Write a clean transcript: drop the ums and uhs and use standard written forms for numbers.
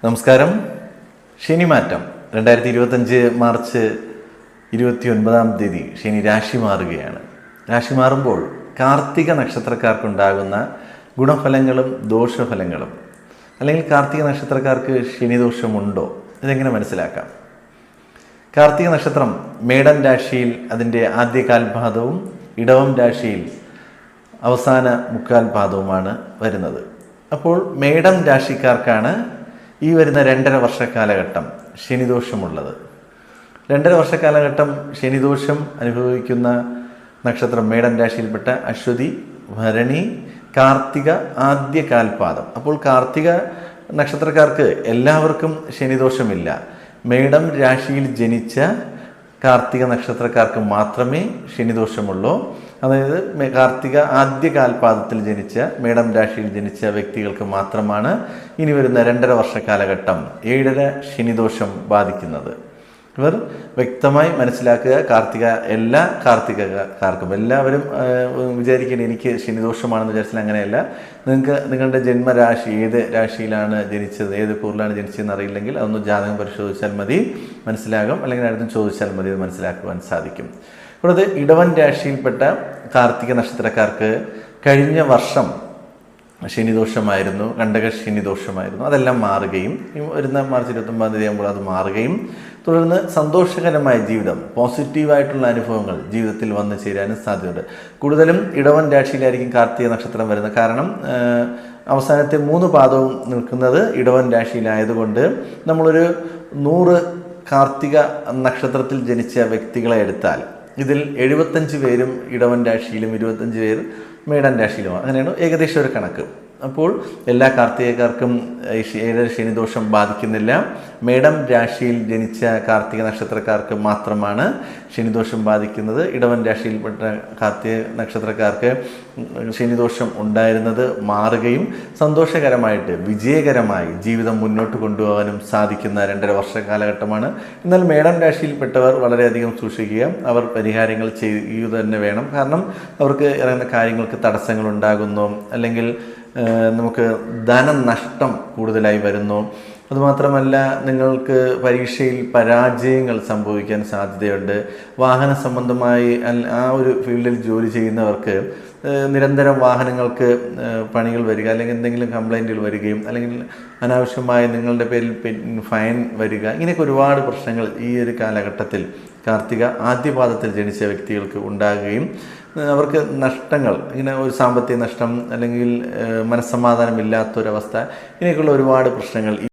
നമസ്കാരം. ശനിമാറ്റം 2025 മാർച്ച് 29 ശനി രാശി മാറുകയാണ്. രാശി മാറുമ്പോൾ കാർത്തിക നക്ഷത്രക്കാർക്കുണ്ടാകുന്ന ഗുണഫലങ്ങളും ദോഷഫലങ്ങളും, അല്ലെങ്കിൽ കാർത്തിക നക്ഷത്രക്കാർക്ക് ശനിദോഷമുണ്ടോ, ഇതെങ്ങനെ മനസ്സിലാക്കാം? കാർത്തിക നക്ഷത്രം മേടൻ രാശിയിൽ അതിൻ്റെ ആദ്യ കാൽപാദവും ഇടവം രാശിയിൽ അവസാന മുക്കാൽ പാദവുമാണ് വരുന്നത്. അപ്പോൾ മേടം രാശിക്കാർക്കാണ് ഈ വരുന്ന 2.5 വർഷക്കാലഘട്ടം ശനിദോഷമുള്ളത്. 2.5 വർഷക്കാലഘട്ടം ശനിദോഷം അനുഭവിക്കുന്ന നക്ഷത്രം മേടൻ രാശിയിൽപ്പെട്ട അശ്വതി, ഭരണി, കാർത്തിക ആദ്യ കാൽപാദം. അപ്പോൾ കാർത്തിക നക്ഷത്രക്കാർക്ക് എല്ലാവർക്കും ശനിദോഷമില്ല. മേടം രാശിയിൽ ജനിച്ച കാർത്തിക നക്ഷത്രക്കാർക്ക് മാത്രമേ ശനിദോഷമുള്ളൂ. അതായത് കാർത്തിക ആദ്യ കാൽപാദത്തിൽ ജനിച്ച മേടം രാശിയിൽ ജനിച്ച വ്യക്തികൾക്ക് മാത്രമാണ് ഇനി വരുന്ന 2.5 വർഷക്കാലഘട്ടം 7.5 ശനിദോഷം ബാധിക്കുന്നത്. ഇവർ വ്യക്തമായി മനസ്സിലാക്കുക. എല്ലാ കാർത്തികക്കാർക്കും എല്ലാവരും വിചാരിക്കേണ്ടത് എനിക്ക് ശനിദോഷമാണെന്ന് വിചാരിച്ചാൽ അങ്ങനെയല്ല. നിങ്ങൾക്ക് നിങ്ങളുടെ ജന്മരാശി ഏത് രാശിയിലാണ് ജനിച്ചത്, ഏത് കൂറിലാണ് ജനിച്ചതെന്ന് അറിയില്ലെങ്കിൽ അതൊന്ന് ജാതകം പരിശോധിച്ചാൽ മതി, മനസ്സിലാകും. അല്ലെങ്കിൽ അടുത്തും ചോദിച്ചാൽ മതി, അത് മനസ്സിലാക്കുവാൻ സാധിക്കും. കൂടാതെ ഇടവൻ രാശിയിൽപ്പെട്ട കാർത്തിക നക്ഷത്രക്കാർക്ക് കഴിഞ്ഞ വർഷം ശനിദോഷമായിരുന്നു, കണ്ടക ശനിദോഷമായിരുന്നു. അതെല്ലാം മാറുകയും വരുന്ന മാർച്ച് 29 ആകുമ്പോൾ അത് മാറുകയും തുടർന്ന് സന്തോഷകരമായ ജീവിതം, പോസിറ്റീവായിട്ടുള്ള അനുഭവങ്ങൾ ജീവിതത്തിൽ വന്നു ചേരാനും സാധ്യതയുണ്ട്. കൂടുതലും ഇടവൻ രാശിയിലായിരിക്കും കാർത്തിക നക്ഷത്രം വരുന്നത്. കാരണം അവസാനത്തെ 3 പാദവും നിൽക്കുന്നത് ഇടവൻ രാശിയിലായതുകൊണ്ട് നമ്മളൊരു 100 കാർത്തിക നക്ഷത്രത്തിൽ ജനിച്ച വ്യക്തികളെ എടുത്താൽ ഇതിൽ 75 പേരും ഇടവൻ രാശിയിലും 25 പേർ മേടൻ രാശിയിലുമാണ്. അങ്ങനെയാണ് ഏകദേശം ഒരു കണക്ക്. അപ്പോൾ എല്ലാ കാർത്തികക്കാർക്കും 7 ശനിദോഷം ബാധിക്കുന്നില്ല. മേടം രാശിയിൽ ജനിച്ച കാർത്തിക നക്ഷത്രക്കാർക്ക് മാത്രമാണ് ശനിദോഷം ബാധിക്കുന്നത്. ഇടവൻ രാശിയിൽപ്പെട്ട കാർത്തിക നക്ഷത്രക്കാർക്ക് ശനിദോഷം ഉണ്ടായിരുന്നത് മാറുകയും സന്തോഷകരമായിട്ട് വിജയകരമായി ജീവിതം മുന്നോട്ട് കൊണ്ടുപോകാനും സാധിക്കുന്ന 2.5 വർഷ കാലഘട്ടമാണ്. എന്നാൽ മേടം രാശിയിൽപ്പെട്ടവർ വളരെയധികം സൂക്ഷിക്കുക. അവർ പരിഹാരങ്ങൾ ചെയ്യുക തന്നെ വേണം. കാരണം അവർക്ക് ഇറങ്ങുന്ന കാര്യങ്ങൾക്ക് തടസ്സങ്ങൾ ഉണ്ടാകുന്നു, അല്ലെങ്കിൽ നമുക്ക് ധനനഷ്ടം കൂടുതലായി വരുന്നു. അതുമാത്രമല്ല, നിങ്ങൾക്ക് പരീക്ഷയിൽ പരാജയങ്ങൾ സംഭവിക്കാൻ സാധ്യതയുണ്ട്. വാഹന സംബന്ധമായി ആ ഒരു ഫീൽഡിൽ ജോലി ചെയ്യുന്നവർക്ക് നിരന്തരം വാഹനങ്ങൾക്ക് പണികൾ വരിക, അല്ലെങ്കിൽ എന്തെങ്കിലും കംപ്ലൈൻറ്റുകൾ വരികയും, അല്ലെങ്കിൽ അനാവശ്യമായി നിങ്ങളുടെ പേരിൽ ഫൈൻ വരിക, ഇങ്ങനെയൊക്കെ ഒരുപാട് പ്രശ്നങ്ങൾ ഈ ഒരു കാലഘട്ടത്തിൽ കാർത്തിക ആദ്യപാദത്തിൽ ജനിച്ച വ്യക്തികൾക്ക് ഉണ്ടാകുകയും അവർക്ക് നഷ്ടങ്ങൾ, ഇങ്ങനെ ഒരു സാമ്പത്തിക നഷ്ടം, അല്ലെങ്കിൽ മനസ്സമാധാനമില്ലാത്തൊരവസ്ഥ, ഇങ്ങനെയൊക്കെയുള്ള ഒരുപാട് പ്രശ്നങ്ങൾ